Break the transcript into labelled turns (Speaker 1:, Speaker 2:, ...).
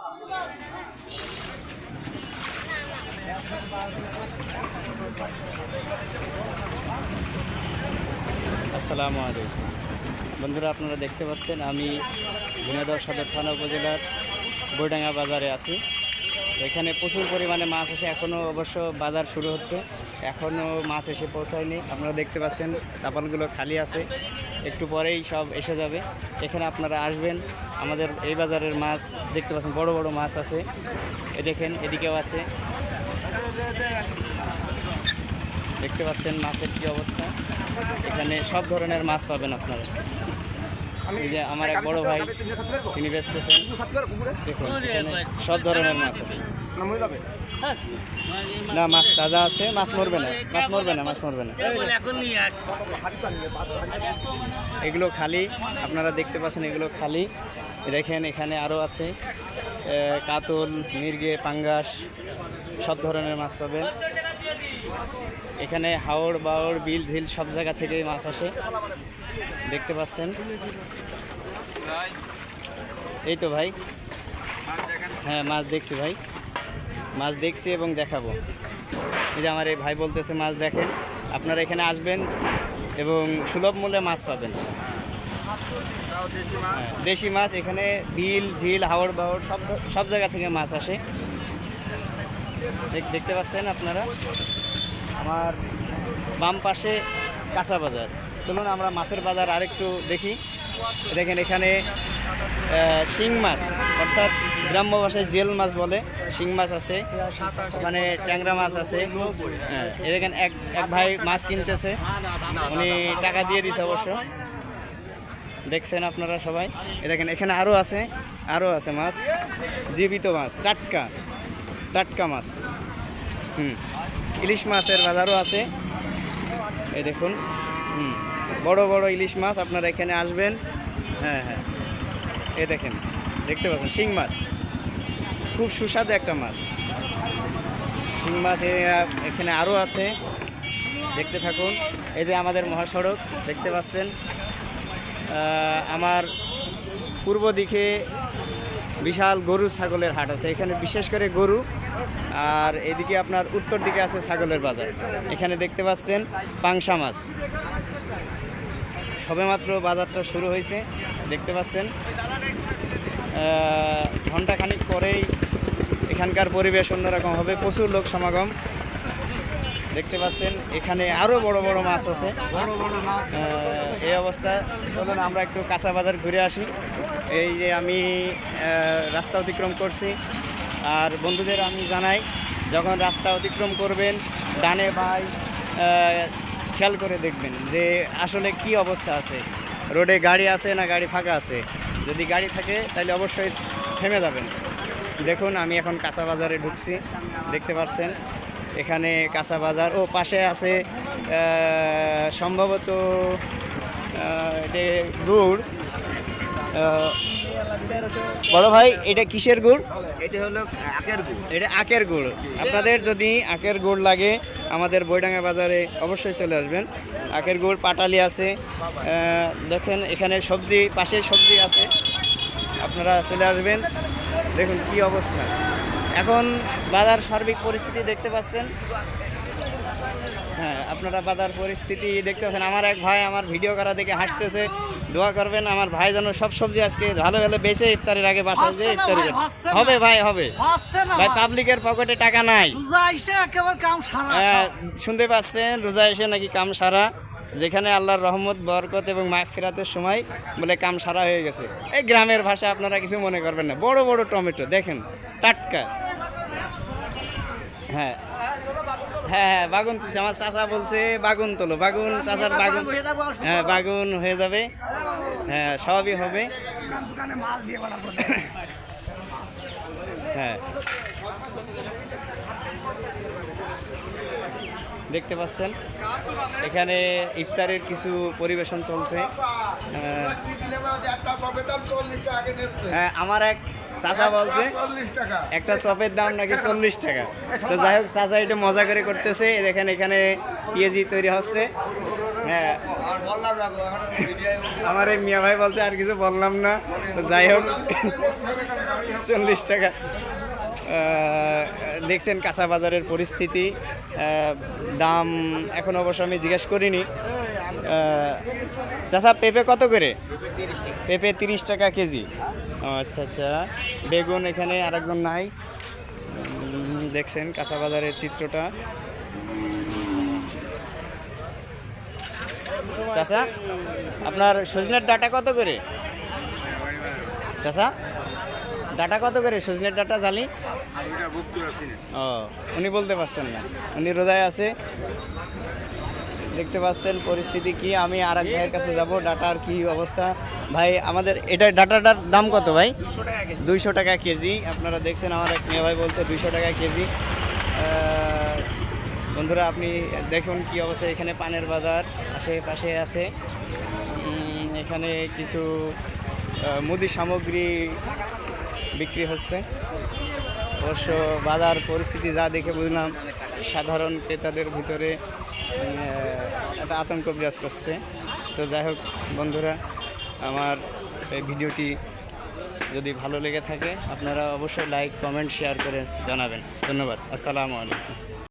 Speaker 1: আসসালামু আলাইকুম বন্ধুরা, আপনারা দেখতে পাচ্ছেন আমি ঝিনাইদহ সদর থানা উপজেলার বৈডাঙ্গা বাজারে আছি। এখানে প্রচুর পরিমাণে মাছ আসে, এখনও অবশ্য বাজার শুরু হচ্ছে, এখনও মাছ এসে পৌঁছায়নি। আপনারা দেখতে পাচ্ছেন তাপালগুলো খালি আছে, একটু পরেই সব এসে যাবে। এখানে আপনারা আসবেন, আমাদের এই বাজারের মাছ দেখতে পাচ্ছেন, বড় বড় মাছ আছে। দেখেন এদিকেও আছে, দেখতে পাচ্ছেন মাছের কী অবস্থা। এখানে সব ধরনের মাছ পাবেন আপনারা। এই যে আমার এক বড় ভাই, তিনি বেচতেছেন। দেখুন এখানে সব ধরনের মাছ আছে। না, মাছ তাজা আছে, মাছ মরবে না, মাছ মরবে না, মাছ মরবে না। এগুলো খালি, আপনারা দেখতে পাচ্ছেন এগুলো খালি। দেখেন এখানে আরও আছে কাতল, মির্গে, পাঙ্গাস, সব ধরনের মাছ পাবেন। এখানে হাওড় বাওড় বিল ঝিল সব জায়গা থেকেই মাছ আসে, দেখতে পাচ্ছেন। এই তো ভাই, হ্যাঁ মাছ দেখছি ভাই, মাছ দেখছি এবং দেখাবো। এই যে আমার এই ভাই বলতেছে মাছ দেখেন, আপনারা এখানে আসবেন এবং সুলভ মূল্যে মাছ পাবেন। দেশি মাছ, এখানে বিল ঝিল হাওড় বাওড় সব জায়গা থেকে মাছ আসে, দেখতে পাচ্ছেন আপনারা। আমার বাম পাশে কাঁচা বাজার। চলুন আমরা মাছের বাজার আরেকটু দেখি। দেখেন এখানে শিং মাছ, অর্থাৎ গ্রাম্য ভাষায় জেল মাছ বলে, শিং মাছ আছে, ওখানে ট্যাংরা মাছ আছে। হ্যাঁ, এ দেখেন এক ভাই মাছ কিনতেছে, উনি টাকা দিয়ে দিছে অবশ্য, দেখছেন আপনারা সবাই। এ দেখেন এখানে আরও আছে মাছ, জীবিত মাছ, টাটকা মাছ। ইলিশ মাছের বাজারও আছে, এই দেখুন। বড় বড় ইলিশ মাছ, আপনারা এখানে আসবেন। হ্যাঁ, এই দেখেন, দেখতে পাচ্ছেন শিং মাছ, খুব সুস্বাদু একটা মাছ, শিং মাছ। এখানে আরও আছে, দেখতে থাকুন। এই যে আমাদের মহাসড়ক দেখতে পাচ্ছেন। আমার পূর্ব দিকে বিশাল গরু ছাগলের হাট আছে, এখানে বিশেষ করে গরু। আর এদিকে আপনার উত্তর দিকে আছে ছাগলের বাজার। এখানে দেখতে পাচ্ছেন পাংশা মাছ, সবেমাত্র বাজারটা শুরু হয়েছে, দেখতে পাচ্ছেন। ঘণ্টাখানিক পরেই এখানকার পরিবেশ অন্যরকম হবে, প্রচুর লোক সমাগম, দেখতে পাচ্ছেন। এখানে আরও বড় বড় মাছ আছে, এই অবস্থা। চলুন আমরা একটু কাঁচা বাজার ঘুরে আসি। এই যে আমি রাস্তা অতিক্রম করছি, আর বন্ধুদের আমি জানাই, যখন রাস্তা অতিক্রম করবেন ডানে ভাই খেয়াল করে দেখবেন যে আসলে কি অবস্থা আছে, রোডে গাড়ি আছে না গাড়ি ফাঁকা আছে। যদি গাড়ি থাকে তাহলে অবশ্যই থেমে যাবেন। দেখুন আমি এখন কাঁচা বাজারে ঢুকছি, দেখতে পাচ্ছেন এখানে কাঁচা বাজার। ও পাশে আছে সম্ভবত এটা গুড়। বড় ভাই, এটা কিসের গুড়?
Speaker 2: এটা হলো আখের গুড়।
Speaker 1: এটা আখের গুড়। আপনাদের যদি আখের গুড় লাগে আমাদের বৈডাঙ্গা বাজারে অবশ্যই চলে আসবেন। আখের গুড়, পাটালি আছে। দেখেন এখানে সবজি, পাশে সবজি আছে, আপনারা চলে আসবেন। দেখুন কি অবস্থা, এখন বাজার সার্বিক পরিস্থিতি দেখতে পাচ্ছেন। হ্যাঁ, আপনারা বাজার পরিস্থিতি দেখতে পাচ্ছেন। আমার এক ভাই আমার ভিডিও করা দেখে হাসতেছে, দোয়া করবেন আমার ভাই যেন সব সবজি আজকে ভালো ভালো বেঁচে ইফতারের আগে বাসায় যে ইফতারি হবে। ভাই হবে ভাই, পাবলিকের পকেটে টাকা নাই। শুনতে পাচ্ছেন, রোজা এসে নাকি কাম সারা, যেখানে আল্লাহর রহমত বরকত এবং মাগফিরাতের সময় বলে কাম সারা হয়ে গেছে। এই গ্রামের ভাষা আপনারা কিছু মনে করবেন না। বড় বড় টমেটো দেখেন, টাটকা। হ্যাঁ, বাগুন তুলছে, আমার চাচা বলছে বাগুন তোলো, বাগুন চাচার বাগুন। হ্যাঁ, বাগুন হয়ে যাবে, হ্যাঁ সবই হবে। হ্যাঁ, দেখতে পাচ্ছেন এখানে ইফতারের কিছু পরিবেশন চলছে। হ্যাঁ, আমার এক চাচা বলছে একটা চপের দাম নাকি 40 টাকা। তো যাই হোক, চাচা এটা মজা করে করতেছে। দেখেন এখানে পেঁয়াজি তৈরি হচ্ছে। হ্যাঁ, আমার এই মিয়া ভাই বলছে আর কিছু বললাম না। তো যাই হোক, 40 টাকা। দেখছেন কাঁচা বাজারের পরিস্থিতি। দাম এখন অবশ্য আমি জিজ্ঞেস করিনি। চাচা পেঁপে কত করে? পেঁপে 30 টাকা কেজি। ও আচ্ছা আচ্ছা। বেগুন এখানে আরেকজন নাই। দেখছেন কাঁচা বাজারের চিত্রটা। চাচা আপনার সজনের ডাটা কত করে? চাচা ডাটা কত করে? সজনের ডাটা জালি? ও উনি বলতে পারছেন না, উনি রোজায় আছে। দেখতে পাচ্ছেন পরিস্থিতি কি। আমি আর এক ভাইয়ের কাছে যাব। ডাটার কি অবস্থা ভাই? আমাদের এটা ডাটাটার দাম কত ভাই? 200 টাকা কেজি। আপনারা দেখছেন আমার এক মেয়ে ভাই বলছে 200 টাকা কেজি। বন্ধুরা আপনি দেখুন কি অবস্থা। এখানে পানের বাজার আশেপাশে আছে। এখানে কিছু মুদি সামগ্রী বিক্রি হচ্ছে। অবশ্য বাজার পরিস্থিতি যা দেখে বুঝলাম সাধারণ ক্রেতাদের ভিতরে একটা আতঙ্ক বিরাজ করছে। তো যাই হোক বন্ধুরা, আমার এই ভিডিওটি যদি ভালো লেগে থাকে আপনারা অবশ্যই লাইক কমেন্ট শেয়ার করে জানাবেন। ধন্যবাদ। আসসালামু আলাইকুম।